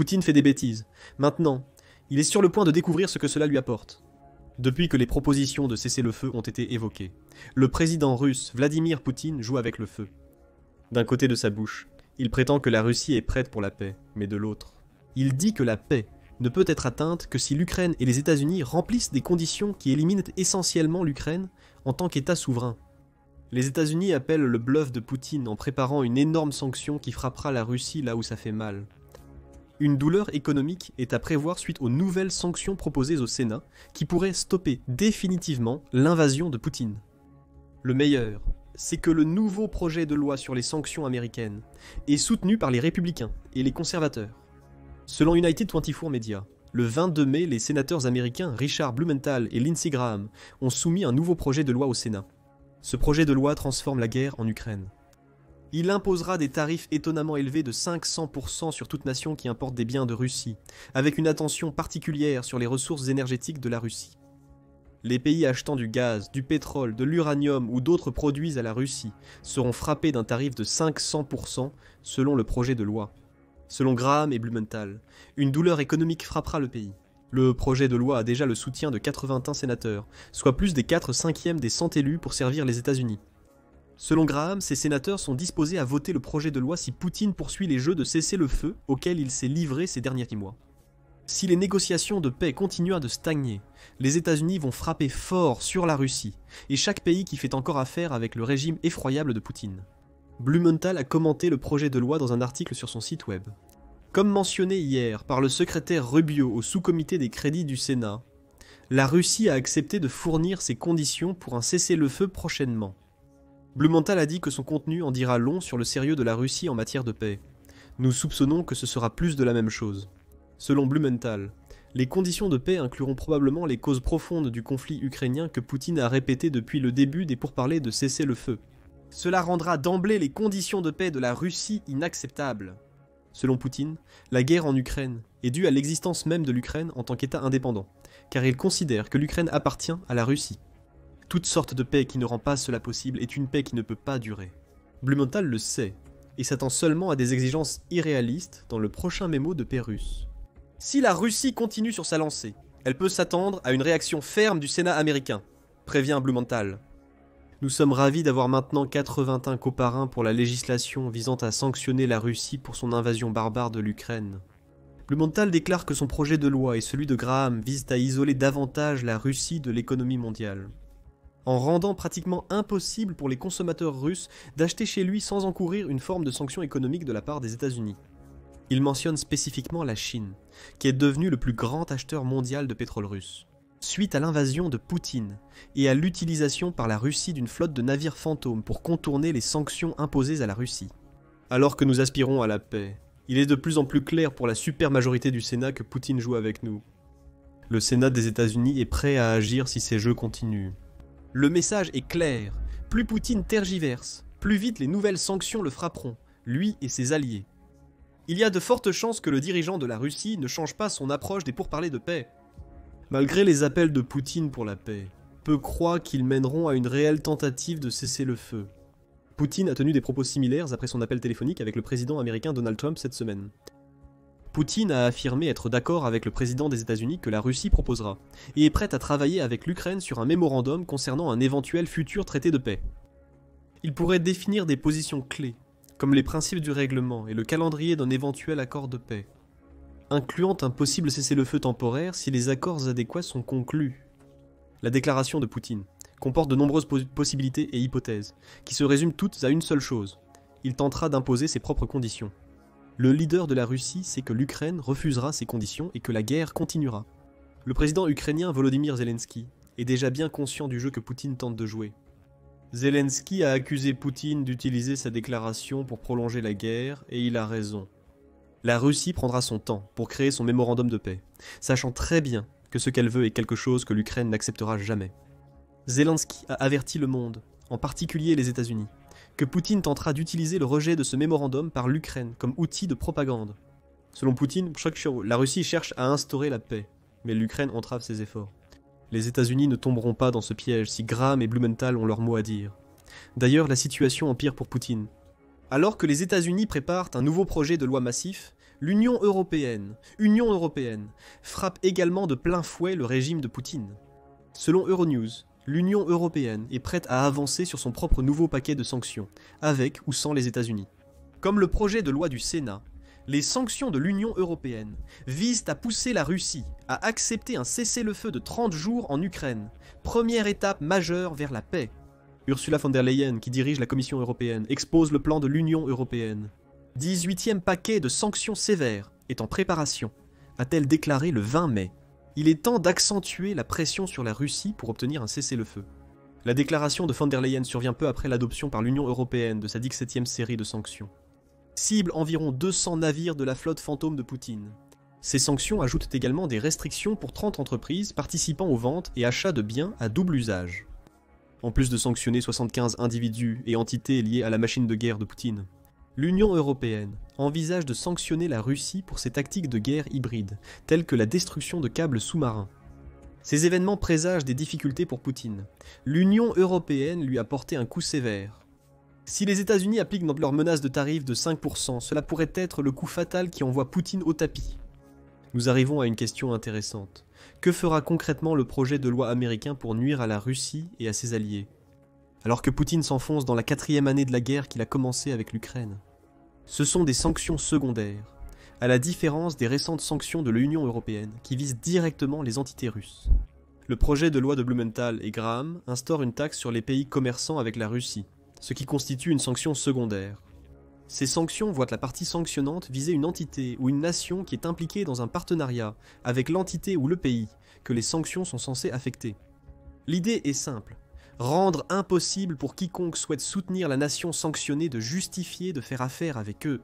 Poutine fait des bêtises. Maintenant, il est sur le point de découvrir ce que cela lui apporte. Depuis que les propositions de cessez-le-feu ont été évoquées, le président russe Vladimir Poutine joue avec le feu. D'un côté de sa bouche, il prétend que la Russie est prête pour la paix, mais de l'autre, il dit que la paix ne peut être atteinte que si l'Ukraine et les États-Unis remplissent des conditions qui éliminent essentiellement l'Ukraine en tant qu'État souverain. Les États-Unis appellent le bluff de Poutine en préparant une énorme sanction qui frappera la Russie là où ça fait mal. Une douleur économique est à prévoir suite aux nouvelles sanctions proposées au Sénat qui pourraient stopper définitivement l'invasion de Poutine. Le meilleur, c'est que le nouveau projet de loi sur les sanctions américaines est soutenu par les républicains et les conservateurs. Selon United 24 Media, le 22 mai, les sénateurs américains Richard Blumenthal et Lindsey Graham ont soumis un nouveau projet de loi au Sénat. Ce projet de loi transforme la guerre en Ukraine. Il imposera des tarifs étonnamment élevés de 500% sur toute nation qui importe des biens de Russie, avec une attention particulière sur les ressources énergétiques de la Russie. Les pays achetant du gaz, du pétrole, de l'uranium ou d'autres produits à la Russie seront frappés d'un tarif de 500% selon le projet de loi. Selon Graham et Blumenthal, une douleur économique frappera le pays. Le projet de loi a déjà le soutien de 81 sénateurs, soit plus des 4/5 des 100 élus pour servir les États-Unis. Selon Graham, ces sénateurs sont disposés à voter le projet de loi si Poutine poursuit les jeux de cessez-le-feu auxquels il s'est livré ces derniers mois. Si les négociations de paix continuent de stagner, les États-Unis vont frapper fort sur la Russie et chaque pays qui fait encore affaire avec le régime effroyable de Poutine. Blumenthal a commenté le projet de loi dans un article sur son site web. Comme mentionné hier par le secrétaire Rubio au sous-comité des crédits du Sénat, la Russie a accepté de fournir ses conditions pour un cessez-le-feu prochainement. Blumenthal a dit que son contenu en dira long sur le sérieux de la Russie en matière de paix. Nous soupçonnons que ce sera plus de la même chose. Selon Blumenthal, les conditions de paix incluront probablement les causes profondes du conflit ukrainien que Poutine a répété depuis le début des pourparlers de cessez-le-feu. Cela rendra d'emblée les conditions de paix de la Russie inacceptables. Selon Poutine, la guerre en Ukraine est due à l'existence même de l'Ukraine en tant qu'État indépendant, car il considère que l'Ukraine appartient à la Russie. Toute sorte de paix qui ne rend pas cela possible est une paix qui ne peut pas durer. Blumenthal le sait, et s'attend seulement à des exigences irréalistes dans le prochain mémo de paix russe. Si la Russie continue sur sa lancée, elle peut s'attendre à une réaction ferme du Sénat américain, prévient Blumenthal. Nous sommes ravis d'avoir maintenant 81 coparrains pour la législation visant à sanctionner la Russie pour son invasion barbare de l'Ukraine. Blumenthal déclare que son projet de loi et celui de Graham visent à isoler davantage la Russie de l'économie mondiale, en rendant pratiquement impossible pour les consommateurs russes d'acheter chez lui sans encourir une forme de sanction économique de la part des États-Unis. Il mentionne spécifiquement la Chine, qui est devenue le plus grand acheteur mondial de pétrole russe. Suite à l'invasion de Poutine et à l'utilisation par la Russie d'une flotte de navires fantômes pour contourner les sanctions imposées à la Russie. Alors que nous aspirons à la paix, il est de plus en plus clair pour la supermajorité du Sénat que Poutine joue avec nous. Le Sénat des États-Unis est prêt à agir si ces jeux continuent. Le message est clair, plus Poutine tergiverse, plus vite les nouvelles sanctions le frapperont, lui et ses alliés. Il y a de fortes chances que le dirigeant de la Russie ne change pas son approche des pourparlers de paix. Malgré les appels de Poutine pour la paix, peu croient qu'ils mèneront à une réelle tentative de cesser le feu. Poutine a tenu des propos similaires après son appel téléphonique avec le président américain Donald Trump cette semaine. Poutine a affirmé être d'accord avec le président des États-Unis que la Russie proposera, et est prête à travailler avec l'Ukraine sur un mémorandum concernant un éventuel futur traité de paix. Il pourrait définir des positions clés, comme les principes du règlement et le calendrier d'un éventuel accord de paix, incluant un possible cessez-le-feu temporaire si les accords adéquats sont conclus. La déclaration de Poutine comporte de nombreuses possibilités et hypothèses, qui se résument toutes à une seule chose. Il tentera d'imposer ses propres conditions. Le leader de la Russie sait que l'Ukraine refusera ces conditions et que la guerre continuera. Le président ukrainien Volodymyr Zelensky est déjà bien conscient du jeu que Poutine tente de jouer. Zelensky a accusé Poutine d'utiliser sa déclaration pour prolonger la guerre, et il a raison. La Russie prendra son temps pour créer son mémorandum de paix, sachant très bien que ce qu'elle veut est quelque chose que l'Ukraine n'acceptera jamais. Zelensky a averti le monde, en particulier les États-Unis, que Poutine tentera d'utiliser le rejet de ce mémorandum par l'Ukraine comme outil de propagande. Selon Poutine, la Russie cherche à instaurer la paix, mais l'Ukraine entrave ses efforts. Les États-Unis ne tomberont pas dans ce piège si Graham et Blumenthal ont leur mot à dire. D'ailleurs, la situation empire pour Poutine. Alors que les États-Unis préparent un nouveau projet de loi massif, L'Union européenne, frappe également de plein fouet le régime de Poutine. Selon Euronews, l'Union européenne est prête à avancer sur son propre nouveau paquet de sanctions, avec ou sans les États-Unis. Comme le projet de loi du Sénat, les sanctions de l'Union européenne visent à pousser la Russie à accepter un cessez-le-feu de 30 jours en Ukraine, première étape majeure vers la paix. Ursula von der Leyen, qui dirige la Commission européenne, expose le plan de l'Union européenne. 18e paquet de sanctions sévères est en préparation, a-t-elle déclaré le 20 mai. Il est temps d'accentuer la pression sur la Russie pour obtenir un cessez-le-feu. La déclaration de von der Leyen survient peu après l'adoption par l'Union européenne de sa 17e série de sanctions. Cible environ 200 navires de la flotte fantôme de Poutine. Ces sanctions ajoutent également des restrictions pour 30 entreprises participant aux ventes et achats de biens à double usage. En plus de sanctionner 75 individus et entités liées à la machine de guerre de Poutine, l'Union européenne envisage de sanctionner la Russie pour ses tactiques de guerre hybrides, telles que la destruction de câbles sous-marins. Ces événements présagent des difficultés pour Poutine. L'Union européenne lui a porté un coup sévère. Si les États-Unis appliquent leur menace de tarif de 5%, cela pourrait être le coup fatal qui envoie Poutine au tapis. Nous arrivons à une question intéressante. Que fera concrètement le projet de loi américain pour nuire à la Russie et à ses alliés, alors que Poutine s'enfonce dans la 4e année de la guerre qu'il a commencée avec l'Ukraine? Ce sont des sanctions secondaires, à la différence des récentes sanctions de l'Union européenne qui visent directement les entités russes. Le projet de loi de Blumenthal et Graham instaure une taxe sur les pays commerçants avec la Russie, ce qui constitue une sanction secondaire. Ces sanctions voient la partie sanctionnante viser une entité ou une nation qui est impliquée dans un partenariat avec l'entité ou le pays que les sanctions sont censées affecter. L'idée est simple, rendre impossible pour quiconque souhaite soutenir la nation sanctionnée de justifier de faire affaire avec eux.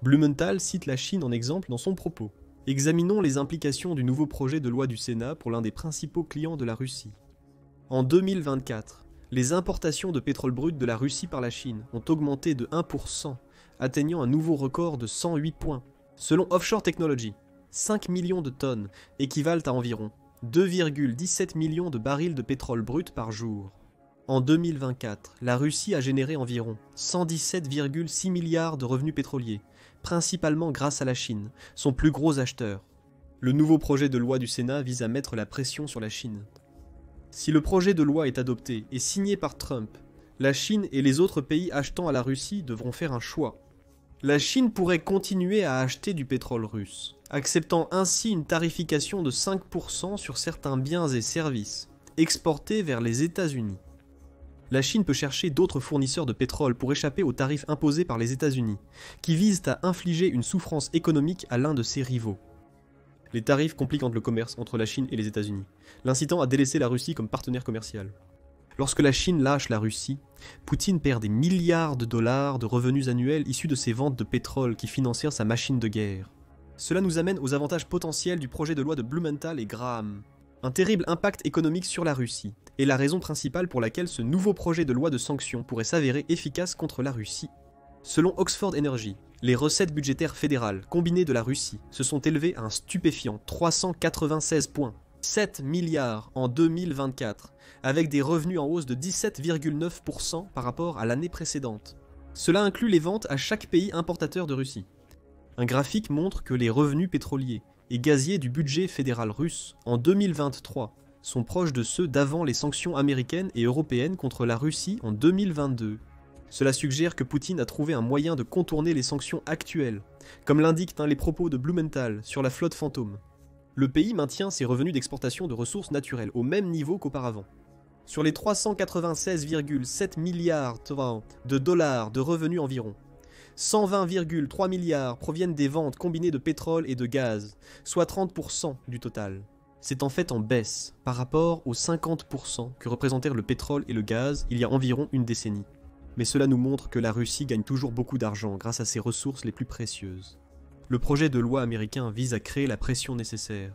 Blumenthal cite la Chine en exemple dans son propos. Examinons les implications du nouveau projet de loi du Sénat pour l'un des principaux clients de la Russie. En 2024, les importations de pétrole brut de la Russie par la Chine ont augmenté de 1%, atteignant un nouveau record de 108 points. Selon Offshore Technology, 5 millions de tonnes équivalent à environ 2,17 millions de barils de pétrole brut par jour. En 2024, la Russie a généré environ 117,6 milliards de revenus pétroliers, principalement grâce à la Chine, son plus gros acheteur. Le nouveau projet de loi du Sénat vise à mettre la pression sur la Chine. Si le projet de loi est adopté et signé par Trump, la Chine et les autres pays achetant à la Russie devront faire un choix. La Chine pourrait continuer à acheter du pétrole russe, acceptant ainsi une tarification de 5% sur certains biens et services, exportés vers les États-Unis. La Chine peut chercher d'autres fournisseurs de pétrole pour échapper aux tarifs imposés par les États-Unis, qui visent à infliger une souffrance économique à l'un de ses rivaux. Les tarifs compliquent le commerce entre la Chine et les États-Unis, l'incitant à délaisser la Russie comme partenaire commercial. Lorsque la Chine lâche la Russie, Poutine perd des milliards de dollars de revenus annuels issus de ses ventes de pétrole qui financèrent sa machine de guerre. Cela nous amène aux avantages potentiels du projet de loi de Blumenthal et Graham. Un terrible impact économique sur la Russie, est la raison principale pour laquelle ce nouveau projet de loi de sanctions pourrait s'avérer efficace contre la Russie. Selon Oxford Energy, les recettes budgétaires fédérales combinées de la Russie se sont élevées à un stupéfiant 396,7 milliards en 2024, avec des revenus en hausse de 17,9% par rapport à l'année précédente. Cela inclut les ventes à chaque pays importateur de Russie. Un graphique montre que les revenus pétroliers et gaziers du budget fédéral russe en 2023 sont proches de ceux d'avant les sanctions américaines et européennes contre la Russie en 2022. Cela suggère que Poutine a trouvé un moyen de contourner les sanctions actuelles, comme l'indiquent les propos de Blumenthal sur la flotte fantôme. Le pays maintient ses revenus d'exportation de ressources naturelles au même niveau qu'auparavant. Sur les 396,7 milliards de dollars de revenus environ, 120,3 milliards proviennent des ventes combinées de pétrole et de gaz, soit 30% du total. C'est en fait en baisse par rapport aux 50% que représentèrent le pétrole et le gaz il y a environ une décennie. Mais cela nous montre que la Russie gagne toujours beaucoup d'argent grâce à ses ressources les plus précieuses. Le projet de loi américain vise à créer la pression nécessaire.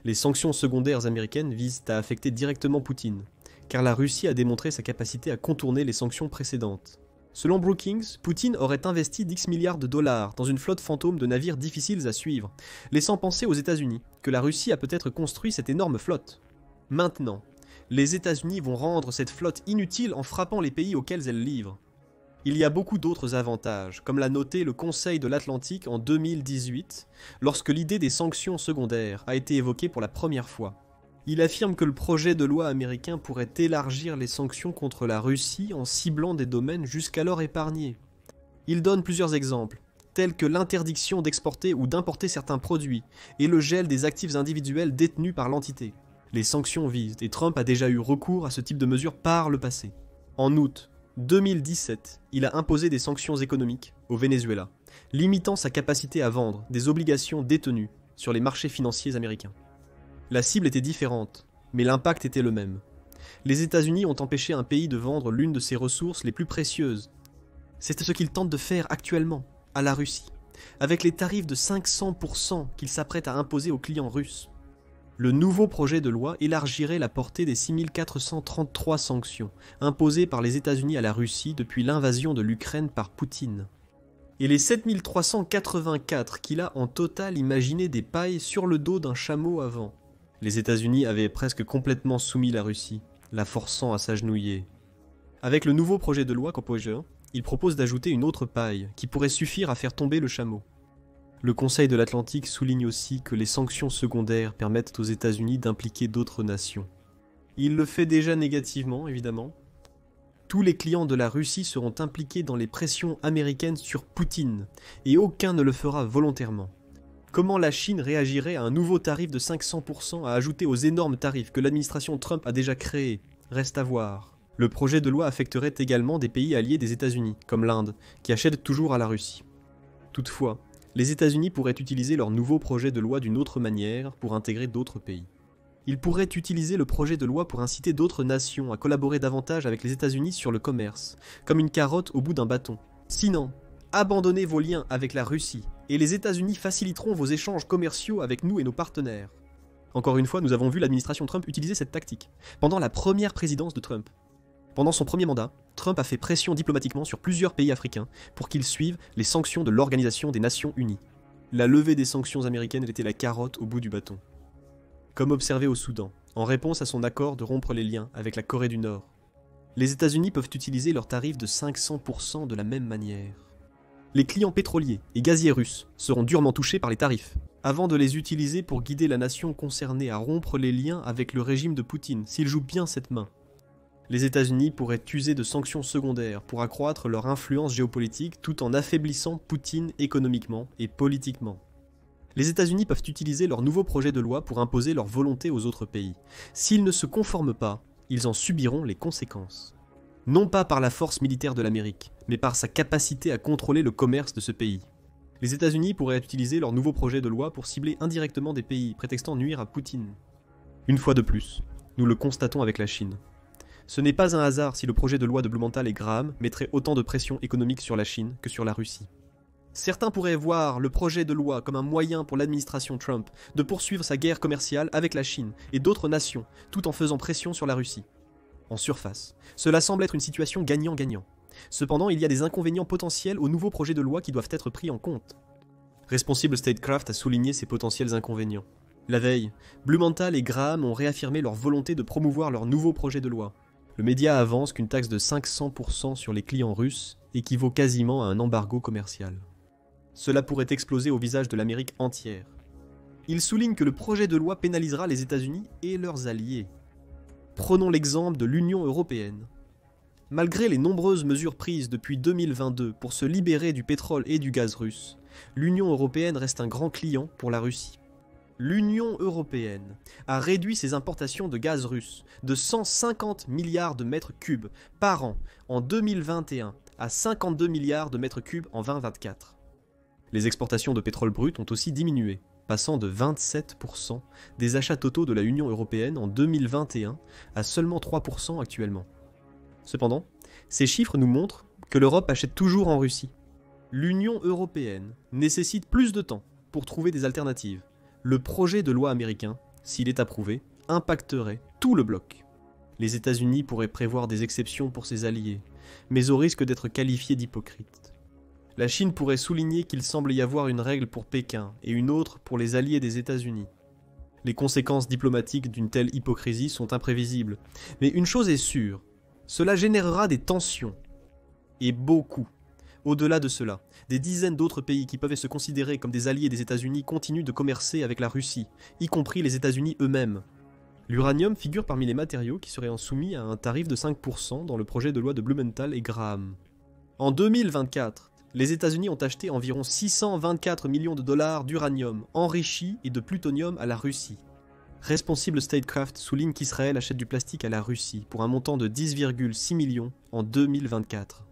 Les sanctions secondaires américaines visent à affecter directement Poutine, car la Russie a démontré sa capacité à contourner les sanctions précédentes. Selon Brookings, Poutine aurait investi 10 milliards de dollars dans une flotte fantôme de navires difficiles à suivre, laissant penser aux États-Unis que la Russie a peut-être construit cette énorme flotte. Maintenant, les États-Unis vont rendre cette flotte inutile en frappant les pays auxquels elle livre. Il y a beaucoup d'autres avantages, comme l'a noté le Conseil de l'Atlantique en 2018, lorsque l'idée des sanctions secondaires a été évoquée pour la première fois. Il affirme que le projet de loi américain pourrait élargir les sanctions contre la Russie en ciblant des domaines jusqu'alors épargnés. Il donne plusieurs exemples, tels que l'interdiction d'exporter ou d'importer certains produits et le gel des actifs individuels détenus par l'entité. Les sanctions visent, et Trump a déjà eu recours à ce type de mesures par le passé. En août 2017, il a imposé des sanctions économiques au Venezuela, limitant sa capacité à vendre des obligations détenues sur les marchés financiers américains. La cible était différente, mais l'impact était le même. Les États-Unis ont empêché un pays de vendre l'une de ses ressources les plus précieuses. C'est ce qu'ils tentent de faire actuellement, à la Russie, avec les tarifs de 500% qu'ils s'apprêtent à imposer aux clients russes. Le nouveau projet de loi élargirait la portée des 6433 sanctions imposées par les États-Unis à la Russie depuis l'invasion de l'Ukraine par Poutine. Et les 7384 qu'il a en total imaginé des pailles sur le dos d'un chameau avant. Les États-Unis avaient presque complètement soumis la Russie, la forçant à s'agenouiller. Avec le nouveau projet de loi Composure, il propose d'ajouter une autre paille qui pourrait suffire à faire tomber le chameau. Le Conseil de l'Atlantique souligne aussi que les sanctions secondaires permettent aux États-Unis d'impliquer d'autres nations. Il le fait déjà négativement, évidemment. Tous les clients de la Russie seront impliqués dans les pressions américaines sur Poutine, et aucun ne le fera volontairement. Comment la Chine réagirait à un nouveau tarif de 500% à ajouter aux énormes tarifs que l'administration Trump a déjà créés? Reste à voir. Le projet de loi affecterait également des pays alliés des États-Unis, comme l'Inde, qui achètent toujours à la Russie. Toutefois, les États-Unis pourraient utiliser leur nouveau projet de loi d'une autre manière pour intégrer d'autres pays. Ils pourraient utiliser le projet de loi pour inciter d'autres nations à collaborer davantage avec les États-Unis sur le commerce, comme une carotte au bout d'un bâton. Sinon, abandonnez vos liens avec la Russie, et les États-Unis faciliteront vos échanges commerciaux avec nous et nos partenaires. Encore une fois, nous avons vu l'administration Trump utiliser cette tactique, pendant la première présidence de Trump. Pendant son premier mandat, Trump a fait pression diplomatiquement sur plusieurs pays africains pour qu'ils suivent les sanctions de l'Organisation des Nations Unies. La levée des sanctions américaines était la carotte au bout du bâton. Comme observé au Soudan, en réponse à son accord de rompre les liens avec la Corée du Nord. Les États-Unis peuvent utiliser leurs tarifs de 500% de la même manière. Les clients pétroliers et gaziers russes seront durement touchés par les tarifs, avant de les utiliser pour guider la nation concernée à rompre les liens avec le régime de Poutine, s'il joue bien cette main. Les États-Unis pourraient user de sanctions secondaires pour accroître leur influence géopolitique tout en affaiblissant Poutine économiquement et politiquement. Les États-Unis peuvent utiliser leur nouveau projet de loi pour imposer leur volonté aux autres pays. S'ils ne se conforment pas, ils en subiront les conséquences. Non pas par la force militaire de l'Amérique, mais par sa capacité à contrôler le commerce de ce pays. Les États-Unis pourraient utiliser leur nouveau projet de loi pour cibler indirectement des pays, prétextant nuire à Poutine. Une fois de plus, nous le constatons avec la Chine. Ce n'est pas un hasard si le projet de loi de Blumenthal et Graham mettrait autant de pression économique sur la Chine que sur la Russie. Certains pourraient voir le projet de loi comme un moyen pour l'administration Trump de poursuivre sa guerre commerciale avec la Chine et d'autres nations, tout en faisant pression sur la Russie. En surface, cela semble être une situation gagnant-gagnant. Cependant, il y a des inconvénients potentiels au nouveau projet de loi qui doivent être pris en compte. Responsible Statecraft a souligné ces potentiels inconvénients. La veille, Blumenthal et Graham ont réaffirmé leur volonté de promouvoir leur nouveau projet de loi. Le média avance qu'une taxe de 500% sur les clients russes équivaut quasiment à un embargo commercial. Cela pourrait exploser au visage de l'Amérique entière. Il souligne que le projet de loi pénalisera les États-Unis et leurs alliés. Prenons l'exemple de l'Union européenne. Malgré les nombreuses mesures prises depuis 2022 pour se libérer du pétrole et du gaz russe, l'Union européenne reste un grand client pour la Russie. L'Union européenne a réduit ses importations de gaz russe de 150 milliards de mètres cubes par an en 2021 à 52 milliards de mètres cubes en 2024. Les exportations de pétrole brut ont aussi diminué, passant de 27% des achats totaux de la Union européenne en 2021 à seulement 3% actuellement. Cependant, ces chiffres nous montrent que l'Europe achète toujours en Russie. L'Union européenne nécessite plus de temps pour trouver des alternatives. Le projet de loi américain, s'il est approuvé, impacterait tout le bloc. Les États-Unis pourraient prévoir des exceptions pour ses alliés, mais au risque d'être qualifiés d'hypocrites. La Chine pourrait souligner qu'il semble y avoir une règle pour Pékin et une autre pour les alliés des États-Unis. Les conséquences diplomatiques d'une telle hypocrisie sont imprévisibles, mais une chose est sûre, cela générera des tensions. Et beaucoup. Au-delà de cela, des dizaines d'autres pays qui peuvent se considérer comme des alliés des États-Unis continuent de commercer avec la Russie, y compris les États-Unis eux-mêmes. L'uranium figure parmi les matériaux qui seraient soumis à un tarif de 5% dans le projet de loi de Blumenthal et Graham. En 2024, les États-Unis ont acheté environ 624 millions de dollars d'uranium enrichi et de plutonium à la Russie. Responsible Statecraft souligne qu'Israël achète du plastique à la Russie pour un montant de 10,6 millions en 2024.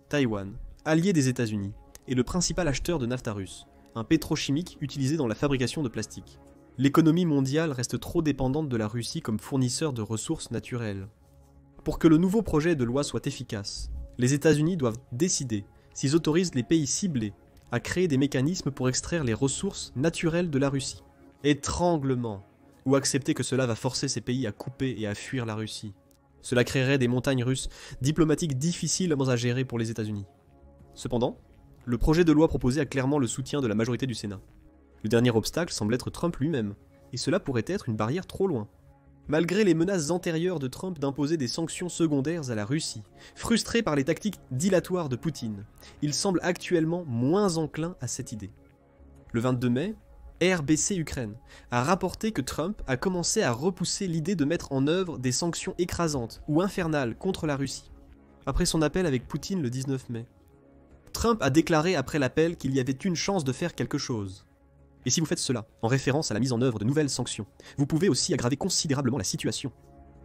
Taïwan, allié des États-Unis, est le principal acheteur de nafta russe, un pétrochimique utilisé dans la fabrication de plastique. L'économie mondiale reste trop dépendante de la Russie comme fournisseur de ressources naturelles. Pour que le nouveau projet de loi soit efficace, les États-Unis doivent décider s'ils autorisent les pays ciblés à créer des mécanismes pour extraire les ressources naturelles de la Russie. Étranglement, ou accepter que cela va forcer ces pays à couper et à fuir la Russie. Cela créerait des montagnes russes diplomatiques difficiles à gérer pour les États-Unis. Cependant, le projet de loi proposé a clairement le soutien de la majorité du Sénat. Le dernier obstacle semble être Trump lui-même, et cela pourrait être une barrière trop loin. Malgré les menaces antérieures de Trump d'imposer des sanctions secondaires à la Russie, frustré par les tactiques dilatoires de Poutine, il semble actuellement moins enclin à cette idée. Le 22 mai, RBC Ukraine a rapporté que Trump a commencé à repousser l'idée de mettre en œuvre des sanctions écrasantes ou infernales contre la Russie, après son appel avec Poutine le 19 mai. Trump a déclaré après l'appel qu'il y avait une chance de faire quelque chose. Et si vous faites cela, en référence à la mise en œuvre de nouvelles sanctions, vous pouvez aussi aggraver considérablement la situation.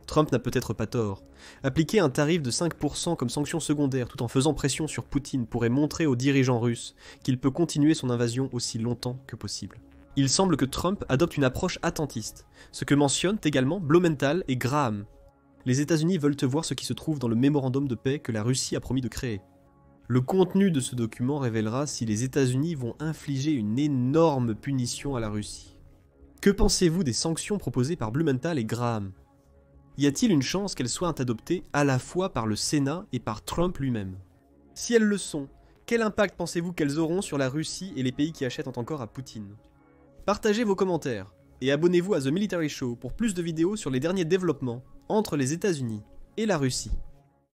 Trump n'a peut-être pas tort. Appliquer un tarif de 5% comme sanction secondaire tout en faisant pression sur Poutine pourrait montrer aux dirigeants russes qu'il peut continuer son invasion aussi longtemps que possible. Il semble que Trump adopte une approche attentiste, ce que mentionnent également Blumenthal et Graham. Les États-Unis veulent voir ce qui se trouve dans le mémorandum de paix que la Russie a promis de créer. Le contenu de ce document révélera si les États-Unis vont infliger une énorme punition à la Russie. Que pensez-vous des sanctions proposées par Blumenthal et Graham ? Y a-t-il une chance qu'elles soient adoptées à la fois par le Sénat et par Trump lui-même ? Si elles le sont, quel impact pensez-vous qu'elles auront sur la Russie et les pays qui achètent encore à Poutine ? Partagez vos commentaires et abonnez-vous à The Military Show pour plus de vidéos sur les derniers développements entre les États-Unis et la Russie.